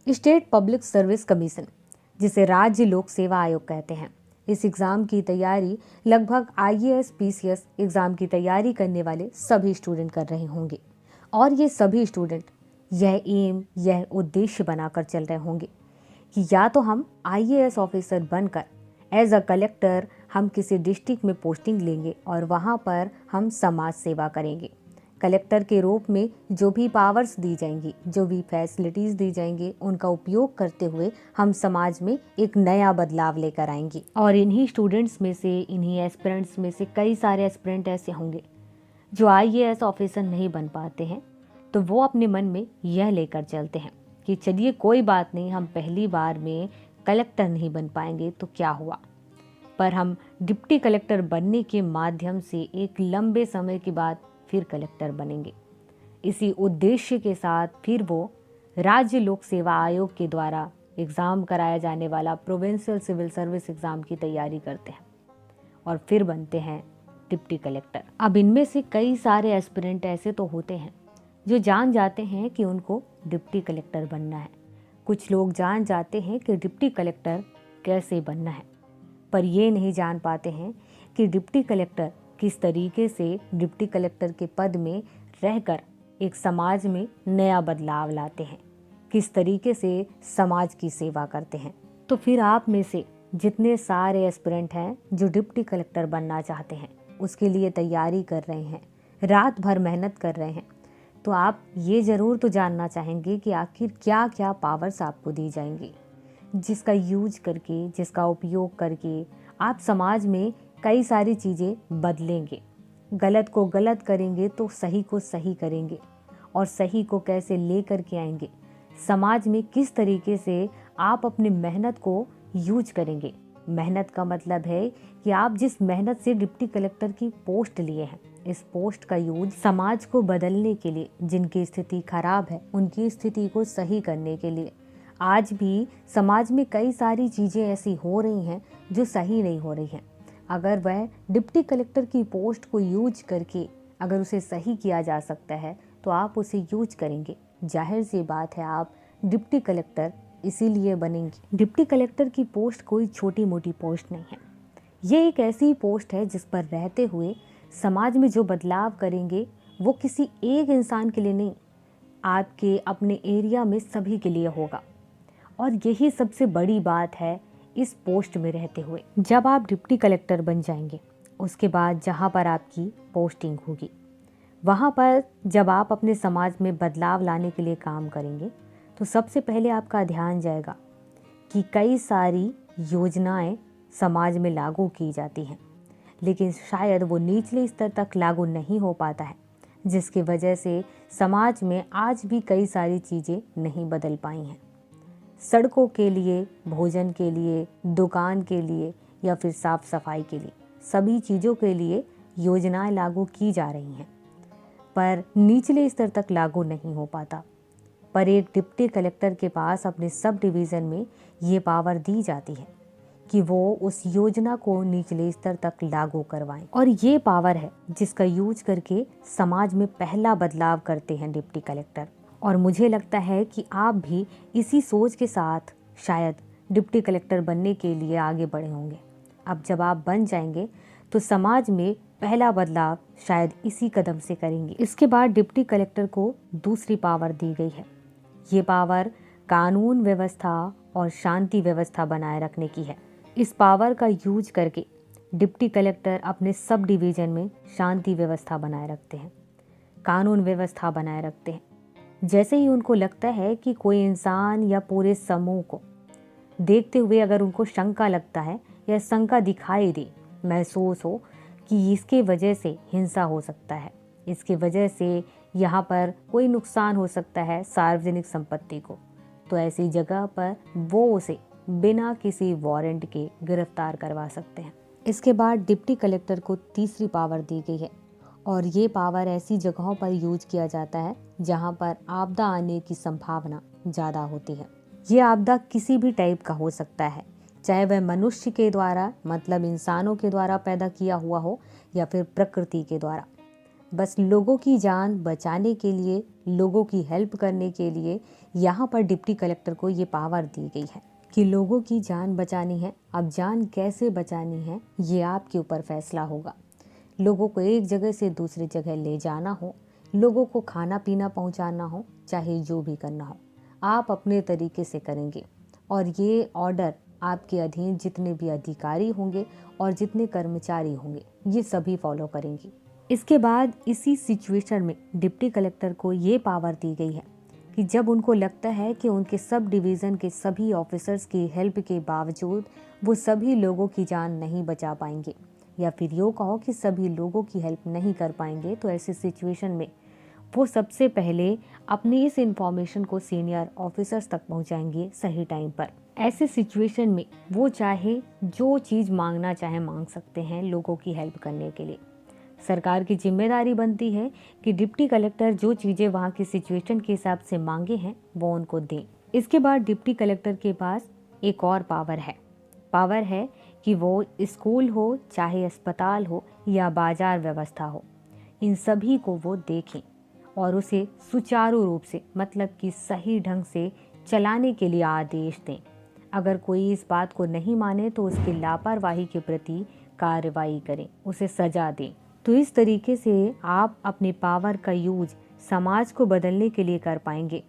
State public service commission, जिसे राज्य लोक सेवा आयोग कहते हैं, इस एग्ज़ाम की तैयारी लगभग आईएएस पीसीएस एग्ज़ाम की तैयारी करने वाले सभी स्टूडेंट कर रहे होंगे। और ये सभी स्टूडेंट यह उद्देश्य बनाकर चल रहे होंगे कि या तो हम आईएएस ऑफिसर बनकर एज अ कलेक्टर हम किसी डिस्ट्रिक्ट में पोस्टिंग लेंगे और वहाँ पर हम समाज सेवा करेंगे। कलेक्टर के रूप में जो भी पावर्स दी जाएंगी, जो भी फैसिलिटीज़ दी जाएंगी, उनका उपयोग करते हुए हम समाज में एक नया बदलाव लेकर आएंगे। और इन्हीं स्टूडेंट्स में से, इन्हीं एस्पिरेंट्स में से कई सारे एस्पिरेंट ऐसे होंगे जो आईएएस ऑफिसर नहीं बन पाते हैं, तो वो अपने मन में यह लेकर चलते हैं कि चलिए कोई बात नहीं, हम पहली बार में कलेक्टर नहीं बन पाएंगे तो क्या हुआ, पर हम डिप्टी कलेक्टर बनने के माध्यम से एक लंबे समय के बाद फिर कलेक्टर बनेंगे। इसी उद्देश्य के साथ फिर वो राज्य लोक सेवा आयोग के द्वारा एग्ज़ाम कराया जाने वाला प्रोविंशियल सिविल सर्विस एग्ज़ाम की तैयारी करते हैं और फिर बनते हैं डिप्टी कलेक्टर। अब इनमें से कई सारे एस्पिरेंट ऐसे तो होते हैं जो जान जाते हैं कि उनको डिप्टी कलेक्टर बनना है। कुछ लोग जान जाते हैं कि डिप्टी कलेक्टर कैसे बनना है, पर ये नहीं जान पाते हैं कि डिप्टी कलेक्टर किस तरीके से डिप्टी कलेक्टर के पद में रहकर एक समाज में नया बदलाव लाते हैं, किस तरीके से समाज की सेवा करते हैं। तो फिर आप में से जितने सारे एस्पिरेंट हैं जो डिप्टी कलेक्टर बनना चाहते हैं, उसके लिए तैयारी कर रहे हैं, रात भर मेहनत कर रहे हैं, तो आप ये ज़रूर तो जानना चाहेंगे कि आखिर क्या क्या पावर्स आपको दी जाएंगी, जिसका यूज करके, जिसका उपयोग करके आप समाज में कई सारी चीज़ें बदलेंगे। गलत को गलत करेंगे तो सही को सही करेंगे, और सही को कैसे ले कर के आएंगे, समाज में किस तरीके से आप अपनी मेहनत को यूज करेंगे। मेहनत का मतलब है कि आप जिस मेहनत से डिप्टी कलेक्टर की पोस्ट लिए हैं, इस पोस्ट का यूज समाज को बदलने के लिए, जिनकी स्थिति खराब है उनकी स्थिति को सही करने के लिए। आज भी समाज में कई सारी चीज़ें ऐसी हो रही हैं जो सही नहीं हो रही हैं। अगर वह डिप्टी कलेक्टर की पोस्ट को यूज करके अगर उसे सही किया जा सकता है तो आप उसे यूज करेंगे। जाहिर सी बात है, आप डिप्टी कलेक्टर इसीलिए बनेंगे। डिप्टी कलेक्टर की पोस्ट कोई छोटी मोटी पोस्ट नहीं है। ये एक ऐसी पोस्ट है जिस पर रहते हुए समाज में जो बदलाव करेंगे वो किसी एक इंसान के लिए नहीं, आपके अपने एरिया में सभी के लिए होगा। और यही सबसे बड़ी बात है इस पोस्ट में रहते हुए। जब आप डिप्टी कलेक्टर बन जाएंगे, उसके बाद जहाँ पर आपकी पोस्टिंग होगी, वहाँ पर जब आप अपने समाज में बदलाव लाने के लिए काम करेंगे, तो सबसे पहले आपका ध्यान जाएगा कि कई सारी योजनाएं समाज में लागू की जाती हैं, लेकिन शायद वो निचले स्तर तक लागू नहीं हो पाता है, जिसकी वजह से समाज में आज भी कई सारी चीज़ें नहीं बदल पाई हैं। सड़कों के लिए, भोजन के लिए, दुकान के लिए या फिर साफ सफाई के लिए, सभी चीज़ों के लिए योजनाएं लागू की जा रही हैं, पर निचले स्तर तक लागू नहीं हो पाता। पर एक डिप्टी कलेक्टर के पास अपने सब डिवीज़न में ये पावर दी जाती है कि वो उस योजना को निचले स्तर तक लागू करवाएं। और ये पावर है जिसका यूज करके समाज में पहला बदलाव करते हैं डिप्टी कलेक्टर। और मुझे लगता है कि आप भी इसी सोच के साथ शायद डिप्टी कलेक्टर बनने के लिए आगे बढ़े होंगे। अब जब आप बन जाएंगे तो समाज में पहला बदलाव शायद इसी कदम से करेंगे। इसके बाद डिप्टी कलेक्टर को दूसरी पावर दी गई है। ये पावर कानून व्यवस्था और शांति व्यवस्था बनाए रखने की है। इस पावर का यूज करके डिप्टी कलेक्टर अपने सब डिवीज़न में शांति व्यवस्था बनाए रखते हैं, कानून व्यवस्था बनाए रखते हैं। जैसे ही उनको लगता है कि कोई इंसान या पूरे समूह को देखते हुए अगर उनको शंका लगता है या शंका दिखाई दे, महसूस हो कि इसके वजह से हिंसा हो सकता है, इसके वजह से यहाँ पर कोई नुकसान हो सकता है सार्वजनिक संपत्ति को, तो ऐसी जगह पर वो उसे बिना किसी वारंट के गिरफ्तार करवा सकते हैं। इसके बाद डिप्टी कलेक्टर को तीसरी पावर दी गई है, और ये पावर ऐसी जगहों पर यूज किया जाता है जहाँ पर आपदा आने की संभावना ज़्यादा होती है। ये आपदा किसी भी टाइप का हो सकता है, चाहे वह मनुष्य के द्वारा, मतलब इंसानों के द्वारा पैदा किया हुआ हो, या फिर प्रकृति के द्वारा। बस लोगों की जान बचाने के लिए, लोगों की हेल्प करने के लिए यहाँ पर डिप्टी कलेक्टर को ये पावर दी गई है कि लोगों की जान बचानी है। अब जान कैसे बचानी है ये आपके ऊपर फैसला होगा। लोगों को एक जगह से दूसरी जगह ले जाना हो, लोगों को खाना पीना पहुंचाना हो, चाहे जो भी करना हो, आप अपने तरीके से करेंगे और ये ऑर्डर आपके अधीन जितने भी अधिकारी होंगे और जितने कर्मचारी होंगे ये सभी फॉलो करेंगे। इसके बाद इसी सिचुएशन में डिप्टी कलेक्टर को ये पावर दी गई है कि जब उनको लगता है कि उनके सब डिवीज़न के सभी ऑफिसर्स की हेल्प के बावजूद वो सभी लोगों की जान नहीं बचा पाएंगे, या फिर यूँ कहो कि सभी लोगों की हेल्प नहीं कर पाएंगे, तो ऐसी सिचुएशन में वो सबसे पहले अपनी इस इंफॉर्मेशन को सीनियर ऑफिसर्स तक पहुंचाएंगे सही टाइम पर। ऐसे सिचुएशन में वो चाहे जो चीज़ मांगना चाहे मांग सकते हैं लोगों की हेल्प करने के लिए। सरकार की जिम्मेदारी बनती है कि डिप्टी कलेक्टर जो चीज़ें वहाँ की सिचुएशन के हिसाब से मांगे हैं वो उनको दें। इसके बाद डिप्टी कलेक्टर के पास एक और पावर है कि वो स्कूल हो, चाहे अस्पताल हो या बाजार व्यवस्था हो, इन सभी को वो देखें और उसे सुचारू रूप से, मतलब कि सही ढंग से चलाने के लिए आदेश दें। अगर कोई इस बात को नहीं माने तो उसकी लापरवाही के प्रति कार्रवाई करें, उसे सजा दें। तो इस तरीके से आप अपने पावर का यूज समाज को बदलने के लिए कर पाएंगे।